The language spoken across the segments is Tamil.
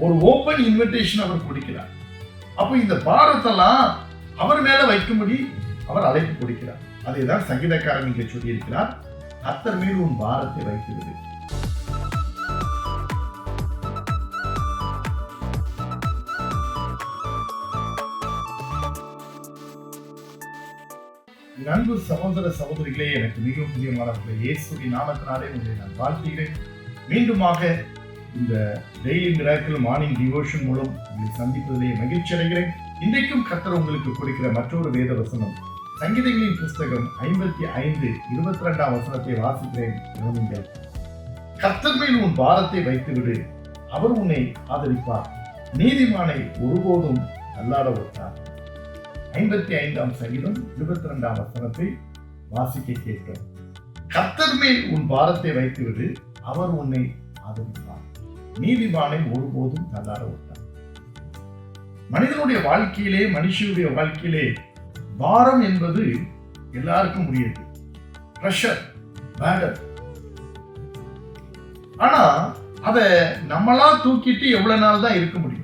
ஒரு ஓபன் இன்விடேஷன் அவர் கொடுக்கிறார். அப்ப இந்த பாரத்தெல்லாம் அவர் மேல வைக்கும்படி அவர் அழைப்பு கொடுக்கிறார். அதைதான் சங்கீதக்காரன் இங்கே சொல்லி இருக்கிறார், கர்த்தர் மேல் உன் பாரத்தை வைத்துவிடு. அன்பு சகோதர சகோதரிகளே, எனக்கு மிகவும் பிரியமானவர்களே, இயேசுவின் நாமத்தினாலே உங்களை நான் வாழ்த்துகிறேன். மீண்டுமாக இந்த டெய்லி மிராக்கிள் மார்னிங் டிவோஷன் மூலம் உங்களை சந்திப்பதிலே மகிழ்ச்சி அடைகிறேன். இன்றைக்கும் கர்த்தர் உங்களுக்கு கொடுக்கிற மற்றொரு வேத வசனம் சங்கீதங்களின் புஸ்தகம் 55:22 வசனத்தை வாசிக்கிறேன். கவனியுங்கள். கர்த்தர் மேல் உன் பாரத்தை வைத்துவிடு, அவர் உன்னை ஆதரிப்பார், நீதிமானை ஒருபோதும் தள்ளாட விட்டார். 55 சங்கீதம் 22 வசனத்தை வாசிக்க கேட்டோம். கர்த்தர் மேல் உன் பாரத்தை வைத்துவிடு, அவர் உன்னை ஆதரிப்பார், நீதிமானை ஒருபோதும் தள்ளாட விட்டார். மனிதனுடைய வாழ்க்கையிலே, மனுஷனுடைய வாழ்க்கையிலே பாரம் என்பது எல்லாருக்கும் முடியாது. Pressure, burden. ஆனா அத நம்மளா தூக்கிட்டு எவ்வளவு நாள் தான் இருக்க முடியும்?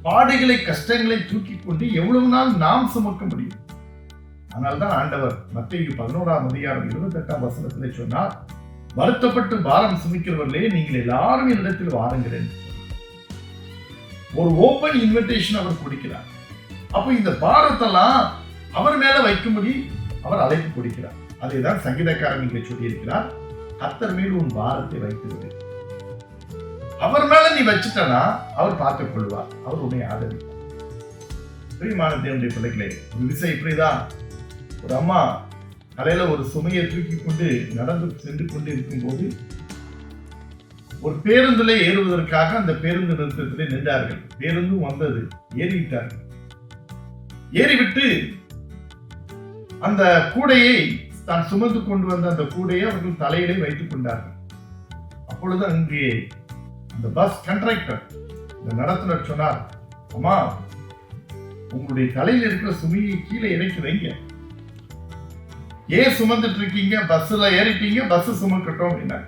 பாடுகளை, கஷ்டங்களை தூக்கி கொண்டு எவ்வளவு நாள் நாம் சுமக்க முடியும்? அதனால்தான் ஆண்டவர் மத்தேயு 11:28 வசனத்திலே சொன்னார், வருத்தப்பட்டு பாரம் சுமக்கிறவர்களே, நீங்கள் எல்லாரும் என்னிடத்தில் வாருங்கள். ஒரு ஓபன் இன்விடேஷன் அவர் கொடுக்கிறார். அப்ப இந்த பாரத்தெல்லாம் அவர் மேல வைக்கும்படி அவர் அழைப்பு கொடுக்கிறார். அதைதான் சங்கீதக்காரன் இங்கே சொல்லி இருக்கிறார், கர்த்தர் மேல் உன் பாரத்தை வைத்துவிடு. அவர் மேல நீ வச்சுட்டனா அவர் பார்த்துக் கொள்வார், அவர் உன்னை ஆதரிப்பார். பிரியமான தேவனுடைய பிள்ளைகளே, ஒரு விஷயம் இப்படிதான். ஒரு அம்மா தலையில ஒரு சுமையை தூக்கி கொண்டு நடந்து சென்று கொண்டு இருக்கும் போது ஒரு பேருந்துல ஏறுவதற்காக அந்த பேருந்து நிறுத்தத்திலே நின்றார்கள். பேருந்தும் வந்தது, ஏறிவிட்டார்கள். ஏறிவிட்டு அந்த கூடையை, தான் சுமந்து கொண்டு வந்த அந்த கூடையை அவர்கள் தலையிலே வைத்துக் கொண்டார்கள். அப்பொழுது அங்கே அந்த பஸ் கண்டக்டர், இந்த நடத்துனர் சொன்னார், அம்மா, உங்களுடைய தலையில் இருக்கிற சுமையை கீழே இறக்கி வைங்க. ஏன் சுமந்துட்டு இருக்கீங்க? பஸ்ல ஏறிட்டீங்க, பஸ் சுமக்கட்டும் அப்படின்னா.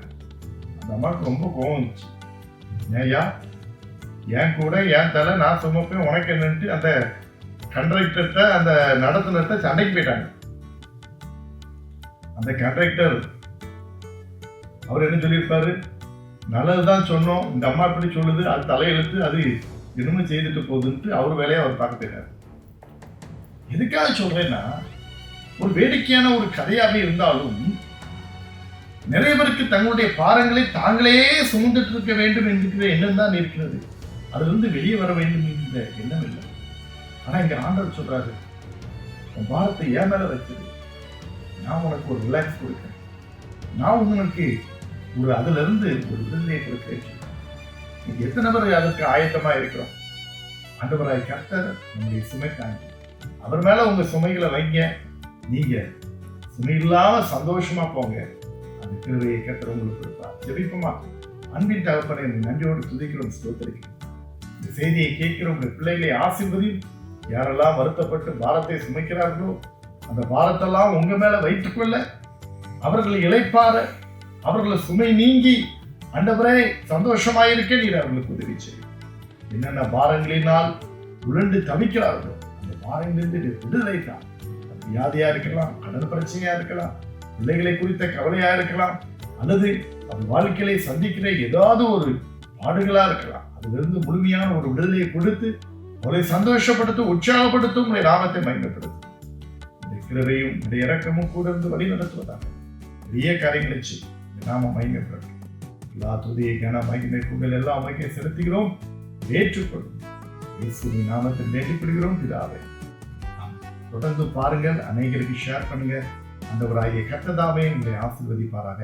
அந்த அம்மாவுக்கு ரொம்ப கோவம் வந்துச்சு. ஏயா, என் கூட என் தலை நான் சுமப்பேன், உனக்கு என்னன்ட்டு அந்த கண்டக்டர்கிட்ட, அந்த நடத்துனர்கிட்ட சண்டைக்கு போயிட்டாங்க. அந்த கண்டக்டர் அவர் என்ன சொல்லியிருப்பாரு, நல்லதுதான் சொன்னோம், இந்த அம்மா இப்படி சொல்லுது, அது தலையெழுத்து, அது இன்னும் செய்துட்டு போகுதுன்ட்டு அவர் வேலையை அவர் பார்க்க போயிட்டார். எதுக்காக சொல்றேன்னா, ஒரு வேடிக்கையான ஒரு கதையாக இருந்தாலும் நிறைய பேருக்கு தங்களுடைய பாரங்களை தாங்களே சுமந்துட்டு இருக்க வேண்டும் என்கிற எண்ணம் தான் இருக்கிறது. அதுல இருந்து வெளியே வர வேண்டும் என்கிற எண்ணம் இல்லை. ஆனா இங்க ஆண்டவர் சொல்றாரு, உன் பாரத்தை ஏன் மேல வச்சது, நான் உனக்கு ஒரு ரிலாக்ஸ் கொடுக்கிறேன், நான் உனக்கு ஒரு அதுல இருந்து ஒரு விடுதலையை கொடுக்கிறேன். நீங்க எத்தனை பேர் அதற்கு ஆயத்தமா இருக்கிறோம்? ஆண்டவராய் கர்த்தர் நம்முடைய சுமை தாங்கி அவர் மேல உங்க சுமைகளை வைங்க. நீங்க சுமை இல்லாம சந்தோஷமா போங்க. அந்த கிருபையை கர்த்தர் உங்களுக்கு கொடுப்பார். ஜெபிப்போமா? அன்பின் தகப்பனை நன்றியோடு துதிக்கிறோம், ஸ்தோத்திரிக்கிறோம். இந்த செய்தியை கேட்கிற உங்க பிள்ளைகளை ஆசீர்வதியும். யாரெல்லாம் வருத்தப்பட்டு பாரத்தை சுமைக்கிறார்களோ அந்த பாரத்தெல்லாம் உங்க மேல வைத்துக் கொள்ள, அவர்களை இளைப்பாற, அவர்களை சுமை நீங்கி ஆண்டவரே சந்தோஷமாயிருக்க நீர் அவர்களுக்கு உதவி செய்யும். என்னென்ன பாரங்களினால் உழண்டு தவிக்கிறார்களோ அந்த பாரங்களிலிருந்து விடுதலை தான். வியாதியா இருக்கலாம், கடன் பிரச்சனையா இருக்கலாம், பிள்ளைகளை குறித்த கவலையா இருக்கலாம், அல்லது அவர் வாழ்க்கையை சந்திக்கிற ஏதாவது ஒரு பாடுகளா இருக்கலாம். அதிலிருந்து முழுமையான ஒரு விடுதலையை கொடுத்து அவரை சந்தோஷப்படுத்தும், உற்சாகப்படுத்தும், உங்களுடைய நாமத்தை மகிமைப்படுத்தும். இந்த கிருபையும் இந்த இரக்கமும் கூட இருந்து வழி நடத்துவதாக பெரிய காரியங்களை செய்யும். நாம மகிமைப்படும். எல்லா துதியை கன மகிமை புகழ் எல்லாம் அமைக்க செலுத்துகிறோம். ஏற்றுக்கொள்ளும். இயேசுவின் நாமத்தில் வேண்டிப்படுகிறோம் பிதாவே. தொடர்ந்து பாருங்கள், அநேகருக்கு ஷேர் பண்ணுங்க. ஆண்டவராகிய கர்த்தர் உங்களை ஆசீர்வதிப்பாராக.